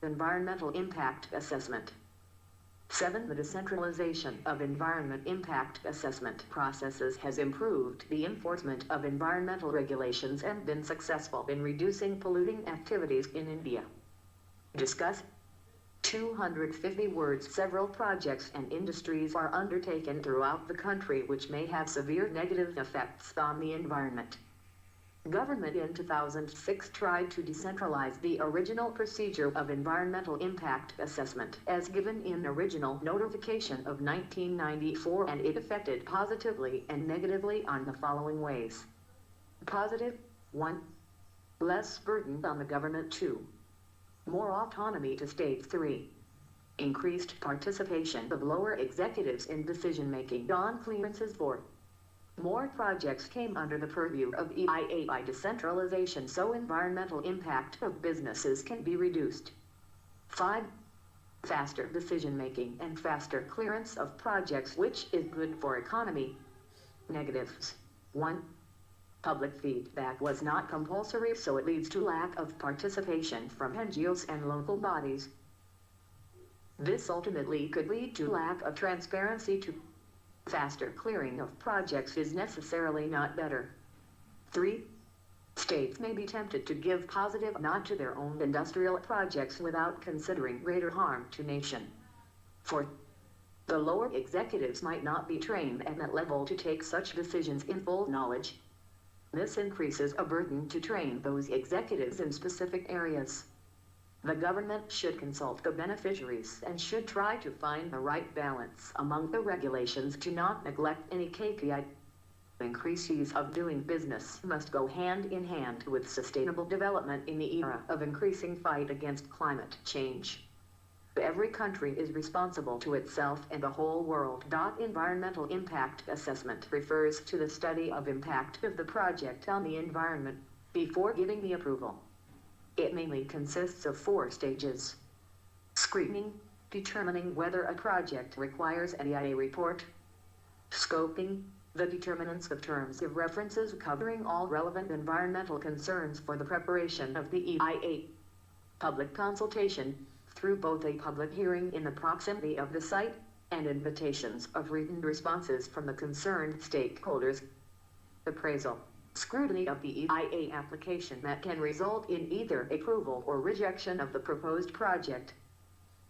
environmental impact assessment. 7. The decentralization of environment impact assessment processes has improved the enforcement of environmental regulations and been successful in reducing polluting activities in India. Discuss 250 words. Several projects and industries are undertaken throughout the country which may have severe negative effects on the environment. Government in 2006 tried to decentralize the original procedure of environmental impact assessment as given in original notification of 1994, and it affected positively and negatively on the following ways. Positive: 1. Less burden on the government. 2. More autonomy to states. 3. Increased participation of lower executives in decision-making on clearances. 4. More projects came under the purview of EIA by decentralization, so environmental impact of businesses can be reduced. 5. Faster decision-making and faster clearance of projects, which is good for economy. Negatives: 1. Public feedback was not compulsory, so it leads to lack of participation from NGOs and local bodies. This ultimately could lead to lack of transparency. 2. Faster clearing of projects is necessarily not better. 3. States may be tempted to give positive nod to their own industrial projects without considering greater harm to nation. 4. The lower executives might not be trained at that level to take such decisions in full knowledge. This increases a burden to train those executives in specific areas. The government should consult the beneficiaries and should try to find the right balance among the regulations to not neglect any KPI. Increased ease of doing business must go hand in hand with sustainable development in the era of increasing fight against climate change. Every country is responsible to itself and the whole world. Environmental impact assessment refers to the study of impact of the project on the environment before giving the approval. It mainly consists of 4 stages. Screening, determining whether a project requires an EIA report. Scoping, the determinants of terms of references covering all relevant environmental concerns for the preparation of the EIA. Public consultation, through both a public hearing in the proximity of the site and invitations of written responses from the concerned stakeholders. Appraisal, scrutiny of the EIA application that can result in either approval or rejection of the proposed project.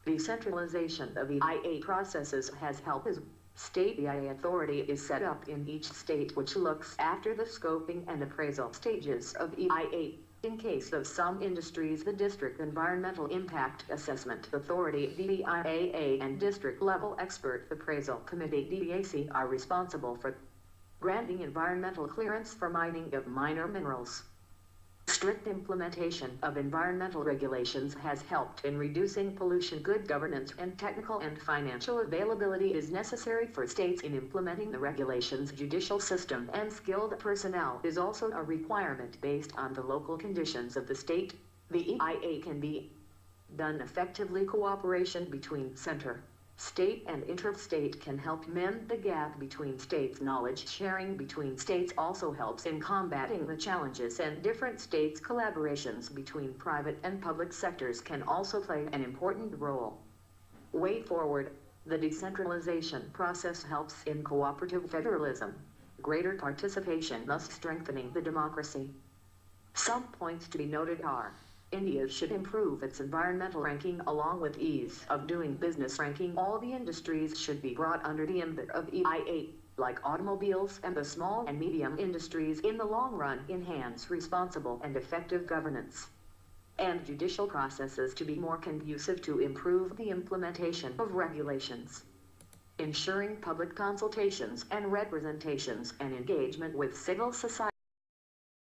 Decentralization of EIA processes has helped as state EIA authority is set up in each state, which looks after the scoping and appraisal stages of EIA. In case of some industries, the District Environmental Impact Assessment Authority (DEIAA) and District Level Expert Appraisal Committee (DEAC) are responsible for granting environmental clearance for mining of minor minerals. Strict implementation of environmental regulations has helped in reducing pollution. Good governance and technical and financial availability is necessary for states in implementing the regulations. Judicial system and skilled personnel is also a requirement based on the local conditions of the state. The EIA can be done effectively. Cooperation between center, state and interstate can help mend the gap between states. Knowledge sharing between states also helps in combating the challenges, and different states' collaborations between private and public sectors can also play an important role. Way forward, the decentralization process helps in cooperative federalism. Greater participation, thus strengthening the democracy. Some points to be noted are: India should improve its environmental ranking along with ease of doing business ranking. All the industries should be brought under the ambit of EIA, like automobiles and the small and medium industries. In the long run, enhance responsible and effective governance. And judicial processes to be more conducive to improve the implementation of regulations. Ensuring public consultations and representations and engagement with civil society.